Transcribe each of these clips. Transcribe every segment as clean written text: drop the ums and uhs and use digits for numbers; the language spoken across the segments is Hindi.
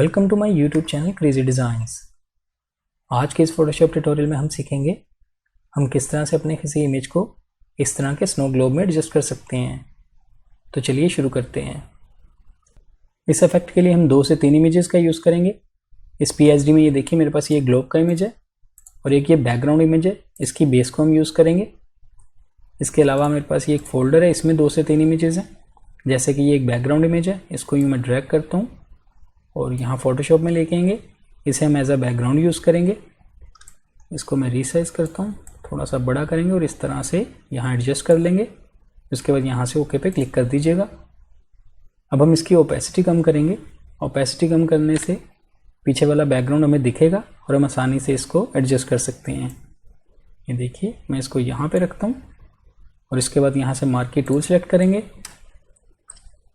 Welcome to my YouTube channel crazy designs. आज के इस फोटोशॉप ट्यूटोरियल में हम सीखेंगे हम किस तरह से अपने किसी इमेज को इस तरह के स्नो ग्लोब में एडजस्ट कर सकते हैं। तो चलिए शुरू करते हैं। इस इफेक्ट के लिए हम 2 से 3 इमेजेस का यूज़ करेंगे। इस PSD में ये देखिए मेरे पास ये ग्लोब का इमेज है और एक ये बैकग्राउंड इमेज है, इसकी बेस को हम यूज़ करेंगे। इसके अलावा मेरे पास ये एक फोल्डर है, इसमें 2 से 3 इमेजेस हैं। जैसे कि ये एक बैकग्राउंड इमेज है, इसको यूँ मैं ड्रैग करता हूँ और यहाँ फोटोशॉप में लेके आएंगे। इसे हम एज अ बैकग्राउंड यूज़ करेंगे। इसको मैं रीसाइज करता हूँ, थोड़ा सा बड़ा करेंगे और इस तरह से यहाँ एडजस्ट कर लेंगे। उसके बाद यहाँ से ओके पे क्लिक कर दीजिएगा। अब हम इसकी ओपेसिटी कम करेंगे। ओपेसिटी कम करने से पीछे वाला बैकग्राउंड हमें दिखेगा और हम आसानी से इसको एडजस्ट कर सकते हैं। ये देखिए मैं इसको यहाँ पे रखता हूँ और इसके बाद यहाँ से मार्की टूल सेलेक्ट करेंगे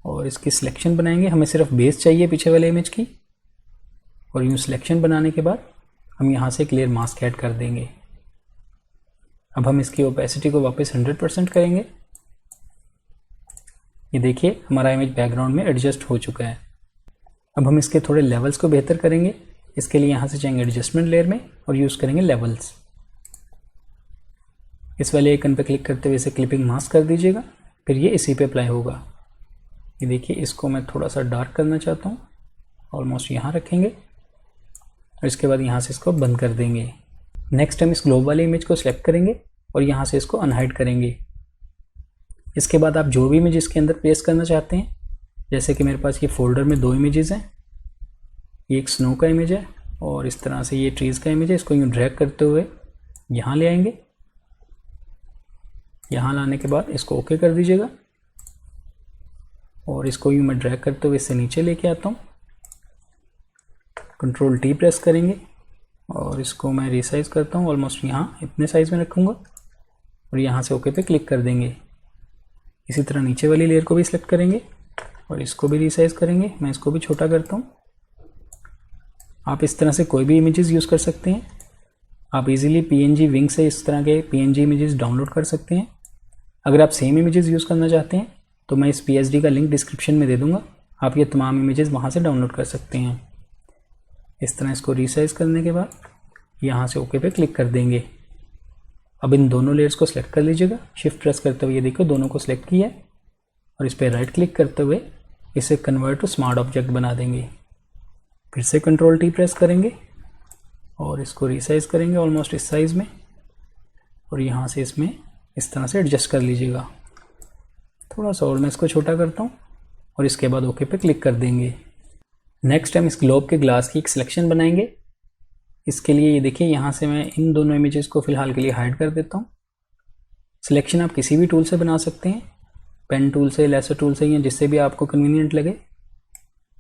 और इसकी सिलेक्शन बनाएंगे। हमें सिर्फ बेस चाहिए पीछे वाले इमेज की, और यूँ सिलेक्शन बनाने के बाद हम यहाँ से क्लियर मास्क ऐड कर देंगे। अब हम इसकी ओपेसिटी को वापस 100% करेंगे। ये देखिए हमारा इमेज बैकग्राउंड में एडजस्ट हो चुका है। अब हम इसके थोड़े लेवल्स को बेहतर करेंगे। इसके लिए यहाँ से जाएंगे एडजस्टमेंट लेयर में और यूज़ करेंगे लेवल्स। इस वाले आइकन पर क्लिक करते हुए इसे क्लिपिंग मास्क कर दीजिएगा, फिर ये इसी पे अप्लाई होगा। ये देखिए इसको मैं थोड़ा सा डार्क करना चाहता हूँ, ऑलमोस्ट यहाँ रखेंगे और इसके बाद यहाँ से इसको बंद कर देंगे। नेक्स्ट हम इस ग्लोब वाले इमेज को सिलेक्ट करेंगे और यहाँ से इसको अनहाइड करेंगे। इसके बाद आप जो भी इमेज इसके अंदर प्लेस करना चाहते हैं, जैसे कि मेरे पास ये फोल्डर में 2 इमेजेस हैं। ये एक स्नो का इमेज है और इस तरह से ये ट्रीज़ का इमेज है। इसको यूँ ड्रैग करते हुए यहाँ ले आएंगे। यहाँ लाने के बाद इसको ओके कर दीजिएगा और इसको यूँ मैं ड्रैग करते हुए इससे नीचे लेके आता हूँ। कंट्रोल T प्रेस करेंगे और इसको मैं रीसाइज करता हूँ, ऑलमोस्ट यहाँ इतने साइज़ में रखूँगा और यहाँ से ओके पे क्लिक कर देंगे। इसी तरह नीचे वाली लेयर को भी सिलेक्ट करेंगे और इसको भी रीसाइज करेंगे। मैं इसको भी छोटा करता हूँ। आप इस तरह से कोई भी इमेजेस यूज़ कर सकते हैं। आप इजीली PNG विंग से इस तरह के PNG इमेजेस डाउनलोड कर सकते हैं। अगर आप सेम इमेजेस यूज़ करना चाहते हैं तो मैं इस PSD का लिंक डिस्क्रिप्शन में दे दूँगा। आप ये तमाम इमेजेस वहाँ से डाउनलोड कर सकते हैं। इस तरह इसको रीसाइज करने के बाद यहाँ से ओके पे क्लिक कर देंगे। अब इन दोनों लेयर्स को सिलेक्ट कर लीजिएगा, शिफ्ट प्रेस करते हुए ये देखो दोनों को सिलेक्ट किया है और इस पर राइट क्लिक करते हुए इसे कन्वर्ट टू स्मार्ट ऑब्जेक्ट बना देंगे। फिर से कंट्रोल T प्रेस करेंगे और इसको रीसाइज करेंगे ऑलमोस्ट इस साइज़ में और यहाँ से इसमें इस तरह से एडजस्ट कर लीजिएगा। थोड़ा सा और मैं इसको छोटा करता हूँ और इसके बाद ओके पे क्लिक कर देंगे। नेक्स्ट हम इस ग्लोब के ग्लास की एक सिलेक्शन बनाएंगे। इसके लिए ये देखिए यहाँ से मैं इन दोनों इमेजेस को फ़िलहाल के लिए हाइड कर देता हूँ। सिलेक्शन आप किसी भी टूल से बना सकते हैं, पेन टूल से, लेसर टूल से, या जिससे भी आपको कन्वीनियंट लगे।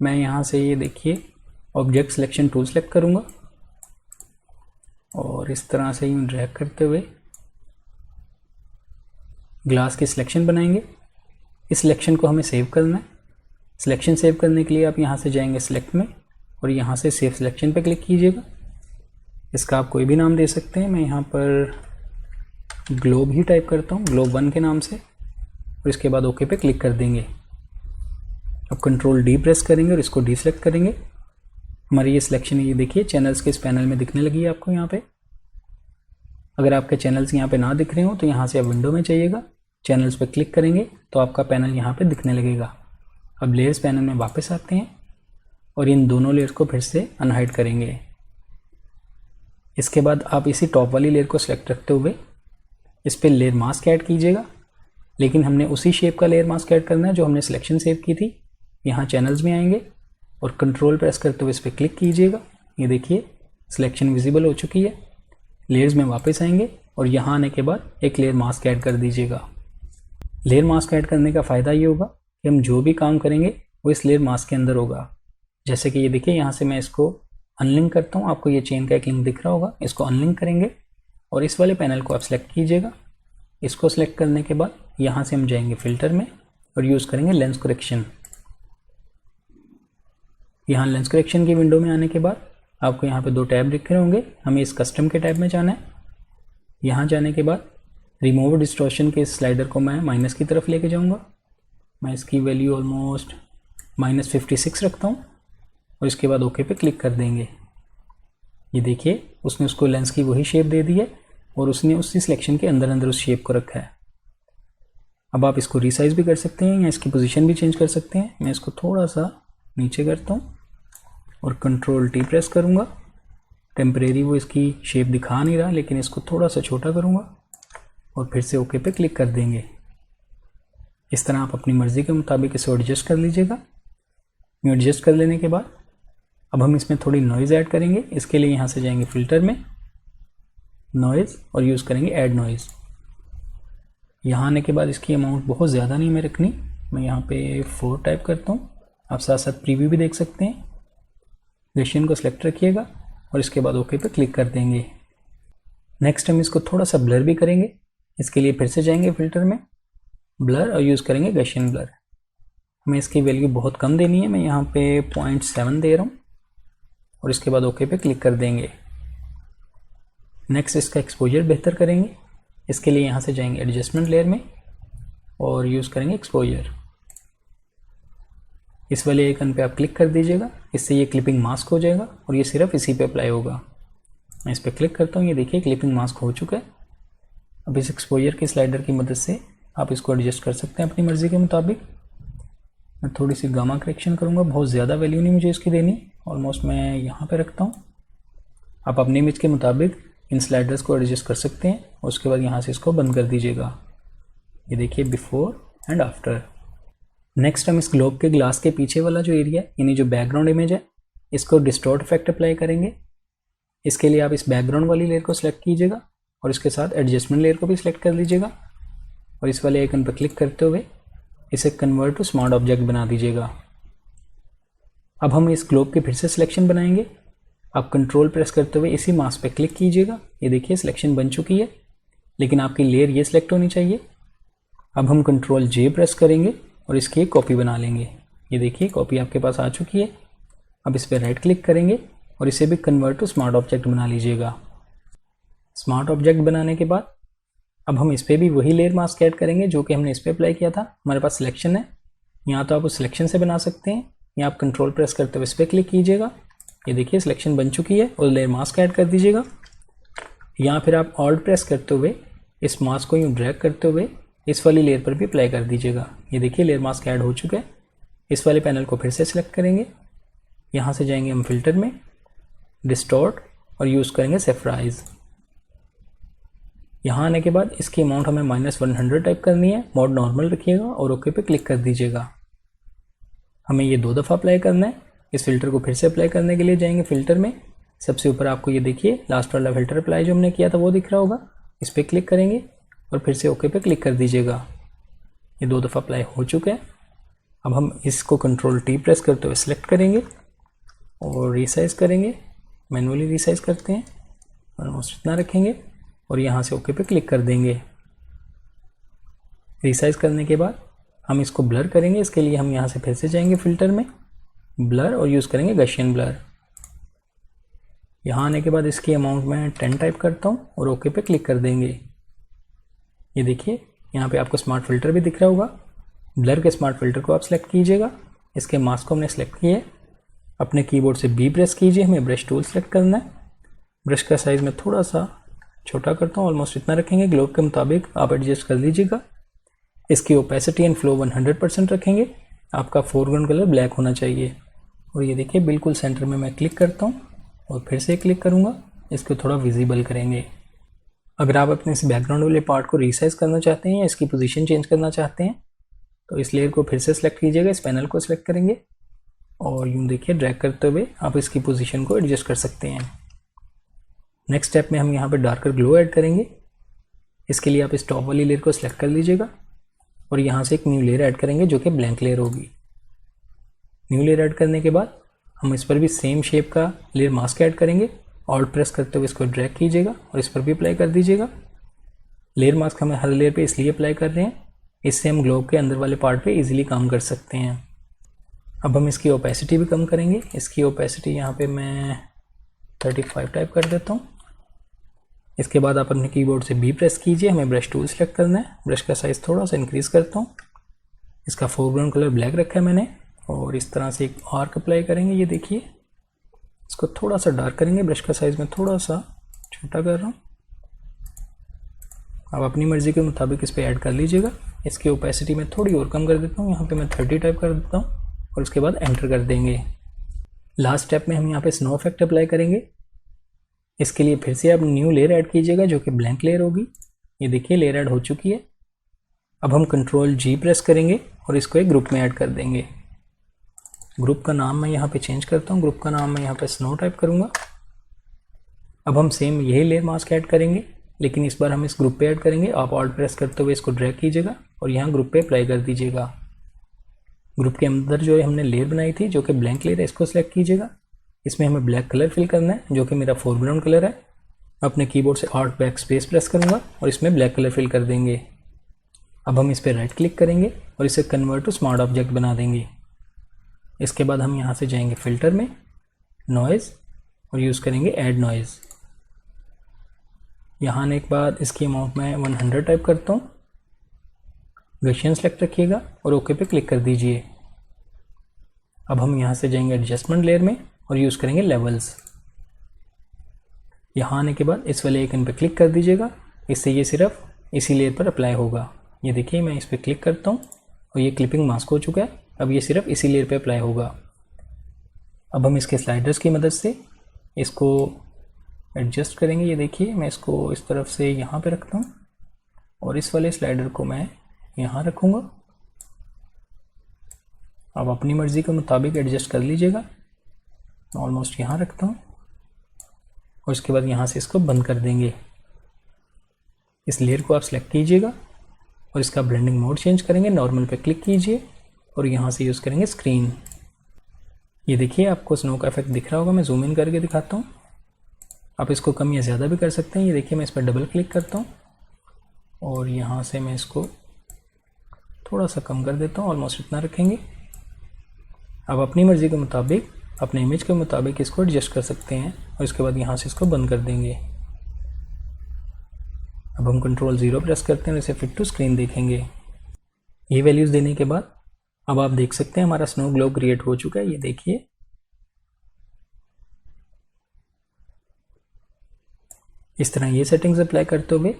मैं यहाँ से ये देखिए ऑब्जेक्ट सिलेक्शन टूल सेलेक्ट करूँगा और इस तरह से यूँ ड्रैग करते हुए ग्लास की सिलेक्शन बनाएंगे। इस सिलेक्शन को हमें सेव करना है। सिलेक्शन सेव करने के लिए आप यहाँ से जाएंगे सिलेक्ट में और यहाँ से सेव सिलेक्शन पे क्लिक कीजिएगा। इसका आप कोई भी नाम दे सकते हैं। मैं यहाँ पर ग्लोब ही टाइप करता हूँ, ग्लोब 1 के नाम से, और इसके बाद ओके पे क्लिक कर देंगे। अब कंट्रोल D प्रेस करेंगे और इसको डीसेलेक्ट करेंगे। हमारी ये सिलेक्शन ये देखिए चैनल्स के इस पैनल में दिखने लगी है आपको यहाँ पे। अगर आपके चैनल्स यहाँ पे ना दिख रहे हो तो यहाँ से आप विंडो में जाइएगा, चैनल्स पे क्लिक करेंगे तो आपका पैनल यहाँ पे दिखने लगेगा। अब लेयर्स पैनल में वापस आते हैं और इन दोनों लेयर्स को फिर से अनहाइड करेंगे। इसके बाद आप इसी टॉप वाली लेयर को सिलेक्ट रखते हुए इस पर लेयर मास्क ऐड कीजिएगा, लेकिन हमने उसी शेप का लेयर मास्क ऐड करना है जो हमने सिलेक्शन सेव की थी। यहाँ चैनल्स में आएंगे और कंट्रोल प्रेस करते हुए इस पर क्लिक कीजिएगा। ये देखिए सिलेक्शन विजिबल हो चुकी है। लेयर्स में वापस आएंगे और यहाँ आने के बाद एक लेयर मास्क ऐड कर दीजिएगा। लेयर मास्क ऐड करने का फ़ायदा ये होगा कि हम जो भी काम करेंगे वो इस लेयर मास्क के अंदर होगा। जैसे कि ये देखिए यहाँ से मैं इसको अनलिंक करता हूँ। आपको ये चेन का एक लिंक दिख रहा होगा, इसको अनलिंक करेंगे और इस वाले पैनल को आप सिलेक्ट कीजिएगा। इसको सिलेक्ट करने के बाद यहाँ से हम जाएंगे फिल्टर में और यूज़ करेंगे लेंस करेक्शन। यहाँ लेंस करेक्शन की विंडो में आने के बाद आपको यहाँ पे 2 टैब दिख रहे होंगे। हमें इस कस्टम के टैब में जाना है। यहाँ जाने के बाद रिमूव डिस्टॉर्शन के स्लाइडर को मैं माइनस की तरफ लेके जाऊँगा। मैं इसकी वैल्यू ऑलमोस्ट -56 रखता हूँ और इसके बाद ओके पे क्लिक कर देंगे। ये देखिए उसने उसको लेंस की वही शेप दे दी है और उसने उसी सिलेक्शन के अंदर अंदर उस शेप को रखा है। अब आप इसको रिसाइज भी कर सकते हैं या इसकी पोजीशन भी चेंज कर सकते हैं। मैं इसको थोड़ा सा नीचे करता हूँ और कंट्रोल टी प्रेस करूँगा। टेम्परेरी वो इसकी शेप दिखा नहीं रहा, लेकिन इसको थोड़ा सा छोटा करूँगा और फिर से ओके पे क्लिक कर देंगे। इस तरह आप अपनी मर्ज़ी के मुताबिक इसे एडजस्ट कर लीजिएगा। एडजस्ट कर लेने के बाद अब हम इसमें थोड़ी नॉइज़ ऐड करेंगे। इसके लिए यहाँ से जाएंगे फ़िल्टर में, नॉइज़, और यूज़ करेंगे ऐड नॉइज़। यहाँ आने के बाद इसकी अमाउंट बहुत ज़्यादा नहीं मैं रखनी, मैं यहाँ पे 4 टाइप करता हूँ। आप साथ साथ प्रीव्यू भी देख सकते हैं। गॉसियन को सिलेक्ट रखिएगा और इसके बाद ओके पे क्लिक कर देंगे। नेक्स्ट हम इसको थोड़ा सा ब्लर भी करेंगे। इसके लिए फिर से जाएंगे फ़िल्टर में, ब्लर, और यूज़ करेंगे गॉसियन ब्लर। हमें इसकी वैल्यू बहुत कम देनी है, मैं यहाँ पे 0.7 दे रहा हूँ और इसके बाद ओके पे क्लिक कर देंगे। नेक्स्ट इसका एक्सपोजर बेहतर करेंगे। इसके लिए यहाँ से जाएंगे एडजस्टमेंट लेयर में और यूज़ करेंगे एक्सपोजर। इस वाले आइकन पे आप क्लिक कर दीजिएगा, इससे ये क्लिपिंग मास्क हो जाएगा और ये सिर्फ इसी पे अप्लाई होगा। मैं इस पर क्लिक करता हूँ, ये देखिए क्लिपिंग मास्क हो चुका है। अब इस एक्सपोजर की स्लाइडर की मदद से आप इसको एडजस्ट कर सकते हैं अपनी मर्ज़ी के मुताबिक। मैं थोड़ी सी गामा करेक्शन करूँगा, बहुत ज़्यादा वैल्यू नहीं मुझे इसकी देनी, ऑलमोस्ट मैं यहाँ पे रखता हूँ। आप अपनी इमेज के मुताबिक इन स्लाइडर्स को एडजस्ट कर सकते हैं और उसके बाद यहाँ से इसको बंद कर दीजिएगा। ये देखिए बिफोर एंड आफ्टर। नेक्स्ट हम इस ग्लोब के ग्लास के पीछे वाला जो एरिया है, यानी जो बैकग्राउंड इमेज है, इसको डिस्टॉर्ट इफेक्ट अप्लाई करेंगे। इसके लिए आप इस बैकग्राउंड वाली लेयर को सिलेक्ट कीजिएगा और इसके साथ एडजस्टमेंट लेयर को भी सिलेक्ट कर लीजिएगा और इस वाले आइकन पर क्लिक करते हुए इसे कन्वर्ट टू स्मार्ट ऑब्जेक्ट बना दीजिएगा। अब हम इस ग्लोब के फिर से सिलेक्शन बनाएंगे। आप कंट्रोल प्रेस करते हुए इसी मास्क पे क्लिक कीजिएगा। ये देखिए सिलेक्शन बन चुकी है, लेकिन आपकी लेयर ये सिलेक्ट होनी चाहिए। अब हम कंट्रोल जे प्रेस करेंगे और इसकी एक कॉपी बना लेंगे। ये देखिए कॉपी आपके पास आ चुकी है। अब इस पर राइट क्लिक करेंगे और इसे भी कन्वर्ट टू स्मार्ट ऑब्जेक्ट बना लीजिएगा। स्मार्ट ऑब्जेक्ट बनाने के बाद अब हम इस पर भी वही लेयर मास्क ऐड करेंगे जो कि हमने इस पर अप्लाई किया था। हमारे पास सिलेक्शन है, यहाँ तो आप उस सिलेक्शन से बना सकते हैं या आप कंट्रोल प्रेस करते हुए इस पर क्लिक कीजिएगा। ये देखिए सिलेक्शन बन चुकी है और लेयर मास्क ऐड कर दीजिएगा। यहाँ फिर आप ऑल्ट प्रेस करते हुए इस मास्क को यूँ ड्रैग करते हुए इस वाली लेयर पर भी अप्लाई कर दीजिएगा। ये देखिए लेयर मास्क ऐड हो चुका है। इस वाले पैनल को फिर से सिलेक्ट करेंगे, यहाँ से जाएंगे हम फिल्टर में, डिस्टॉर्ट, और यूज़ करेंगे सेफराइज। यहाँ आने के बाद इसकी अमाउंट हमें -100 टाइप करनी है। मोड नॉर्मल रखिएगा और ओके पे क्लिक कर दीजिएगा। हमें ये 2 दफ़ा अप्लाई करना है। इस फिल्टर को फिर से अप्लाई करने के लिए जाएंगे फिल्टर में, सबसे ऊपर आपको ये देखिए लास्ट वाला फिल्टर अप्लाई जो हमने किया था वो दिख रहा होगा। इस पर क्लिक करेंगे और फिर से ओके पे क्लिक कर दीजिएगा। ये 2 दफ़ा अप्लाई हो चुका है। अब हम इसको कंट्रोल टी प्रेस करते हुए सिलेक्ट करेंगे और रिसाइज करेंगे। मैनुअली रिसाइज करते हैं, ऑलमोस्ट इतना रखेंगे और यहाँ से ओके पे क्लिक कर देंगे। रिसाइज करने के बाद हम इसको ब्लर करेंगे। इसके लिए हम यहाँ से फिर से जाएंगे फिल्टर में, ब्लर, और यूज़ करेंगे गॉसियन ब्लर। यहाँ आने के बाद इसकी अमाउंट मैं 10 टाइप करता हूँ और ओके पे क्लिक कर देंगे। ये देखिए यहाँ पे आपको स्मार्ट फिल्टर भी दिख रहा होगा। ब्लर के स्मार्ट फिल्टर को आप सिलेक्ट कीजिएगा। इसके मास्क को हमने सेलेक्ट किया है। अपने कीबोर्ड से बी प्रेस कीजिए, हमें ब्रश टूल सेलेक्ट करना है। ब्रश का साइज़ मैं थोड़ा सा छोटा करता हूँ, ऑलमोस्ट इतना रखेंगे। ग्लोब के मुताबिक आप एडजस्ट कर लीजिएगा। इसकी ओपेसिटी एंड फ्लो 100% रखेंगे। आपका फोरग्राउंड कलर ब्लैक होना चाहिए। और ये देखिए बिल्कुल सेंटर में मैं क्लिक करता हूँ और फिर से क्लिक करूँगा। इसको थोड़ा विजिबल करेंगे। अगर आप अपने इस बैकग्राउंड वाले पार्ट को रिसाइज करना चाहते हैं या इसकी पोजीशन चेंज करना चाहते हैं तो इस लेयर को फिर से सिलेक्ट कीजिएगा। इस पैनल को सिलेक्ट करेंगे और यूँ देखिए ड्रैग करते हुए आप इसकी पोजीशन को एडजस्ट कर सकते हैं। नेक्स्ट स्टेप में हम यहाँ पे डार्कर ग्लो ऐड करेंगे। इसके लिए आप इस टॉप वाली लेयर को सिलेक्ट कर लीजिएगा और यहाँ से एक न्यू लेयर ऐड करेंगे जो कि ब्लैंक लेयर होगी। न्यू लेयर ऐड करने के बाद हम इस पर भी सेम शेप का लेयर मास्क ऐड करेंगे। ऑल्ट प्रेस करते हुए इसको ड्रैग कीजिएगा और इस पर भी अप्लाई कर दीजिएगा। लेयर मास्क हमें हर लेयर पे इसलिए अप्लाई कर रहे हैं, इससे हम ग्लोब के अंदर वाले पार्ट पे इजीली काम कर सकते हैं। अब हम इसकी ओपेसिटी भी कम करेंगे। इसकी ओपेसिटी यहाँ पे मैं 35 टाइप कर देता हूँ। इसके बाद आप अपने कीबोर्ड से बी प्रेस कीजिए, हमें ब्रश टूल सेलेक्ट करना है। ब्रश का साइज़ थोड़ा सा इंक्रीज़ करता हूँ। इसका फोरग्राउंड कलर ब्लैक रखा है मैंने और इस तरह से एक आर्क अप्लाई करेंगे। ये देखिए, इसको थोड़ा सा डार्क करेंगे, ब्रश का साइज़ में थोड़ा सा छोटा कर रहा हूँ। आप अपनी मर्ज़ी के मुताबिक इस पर ऐड कर लीजिएगा। इसकी ओपेसिटी में थोड़ी और कम कर देता हूँ, यहाँ पे मैं 30 टाइप कर देता हूँ और उसके बाद एंटर कर देंगे। लास्ट स्टेप में हम यहाँ पे स्नो इफेक्ट अप्लाई करेंगे। इसके लिए फिर से आप न्यू लेयर ऐड कीजिएगा जो कि ब्लैंक लेयर होगी। ये देखिए लेयर ऐड हो चुकी है। अब हम Ctrl+G प्रेस करेंगे और इसको एक ग्रुप में ऐड कर देंगे। ग्रुप का नाम मैं यहाँ पे चेंज करता हूँ, ग्रुप का नाम मैं यहाँ पे स्नो टाइप करूँगा। अब हम सेम यही लेयर मास्क ऐड करेंगे, लेकिन इस बार हम इस ग्रुप पे ऐड करेंगे। आप ऑल्ट प्रेस करते हुए इसको ड्रैग कीजिएगा और यहाँ ग्रुप पे अप्लाई कर दीजिएगा। ग्रुप के अंदर जो है हमने लेयर बनाई थी जो कि ब्लैंक लेयर है, इसको सिलेक्ट कीजिएगा। इसमें हमें ब्लैक कलर फिल करना है जो कि मेरा फोरग्राउंड कलर है। अपने कीबोर्ड से ऑल्ट बैक स्पेस प्रेस करूँगा और इसमें ब्लैक कलर फिल कर देंगे। अब हम इस पर राइट क्लिक करेंगे और इसे कन्वर्ट टू स्मार्ट ऑब्जेक्ट बना देंगे। इसके बाद हम यहाँ से जाएंगे फिल्टर में, नॉइज़, और यूज़ करेंगे ऐड नॉइज़। यहाँ आने के बाद इसकी अमाउंट में 100 टाइप करता हूँ। गॉसियन सेलेक्ट रखिएगा और ओके पे क्लिक कर दीजिए। अब हम यहाँ से जाएंगे एडजस्टमेंट लेयर में और यूज़ करेंगे लेवल्स। यहाँ आने के बाद इस वाले आइकन पे क्लिक कर दीजिएगा। इससे ये सिर्फ इसी लेयर पर अप्लाई होगा। ये देखिए मैं इस पर क्लिक करता हूँ और ये क्लिपिंग मास्क हो चुका है। अब ये सिर्फ इसी लेयर पे अप्लाई होगा। अब हम इसके स्लाइडर्स की मदद से इसको एडजस्ट करेंगे। ये देखिए मैं इसको इस तरफ से यहाँ पे रखता हूँ और इस वाले स्लाइडर को मैं यहाँ रखूँगा। आप अपनी मर्ज़ी के मुताबिक एडजस्ट कर लीजिएगा। ऑलमोस्ट यहाँ रखता हूँ और उसके बाद यहाँ से इसको बंद कर देंगे। इस लेयर को आप सेलेक्ट कीजिएगा और इसका ब्लेंडिंग मोड चेंज करेंगे। नॉर्मल पे क्लिक कीजिए और यहाँ से यूज़ करेंगे स्क्रीन। ये देखिए आपको स्नो का इफेक्ट दिख रहा होगा। मैं जूम इन करके दिखाता हूँ। आप इसको कम या ज़्यादा भी कर सकते हैं। ये देखिए मैं इस पर डबल क्लिक करता हूँ और यहाँ से मैं इसको थोड़ा सा कम कर देता हूँ। ऑलमोस्ट इतना रखेंगे। आप अपनी मर्ज़ी के मुताबिक, अपने इमेज के मुताबिक इसको एडजस्ट कर सकते हैं और इसके बाद यहाँ से इसको बंद कर देंगे। अब हम Ctrl+0 प्रेस करते हैं और इसे फिट टू स्क्रीन देखेंगे। ये वैल्यूज़ देने के बाद अब आप देख सकते हैं हमारा स्नो ग्लोब क्रिएट हो चुका है। ये देखिए, इस तरह ये सेटिंग्स अप्लाई करते हुए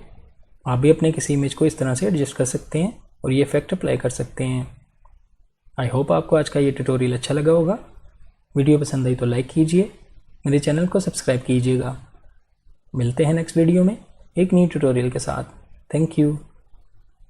आप भी अपने किसी इमेज को इस तरह से एडजस्ट कर सकते हैं और ये इफेक्ट अप्लाई कर सकते हैं। आई होप आपको आज का ये ट्यूटोरियल अच्छा लगा होगा। वीडियो पसंद आई तो लाइक कीजिए, मेरे चैनल को सब्सक्राइब कीजिएगा। मिलते हैं नेक्स्ट वीडियो में एक न्यू ट्यूटोरियल के साथ। Thank you.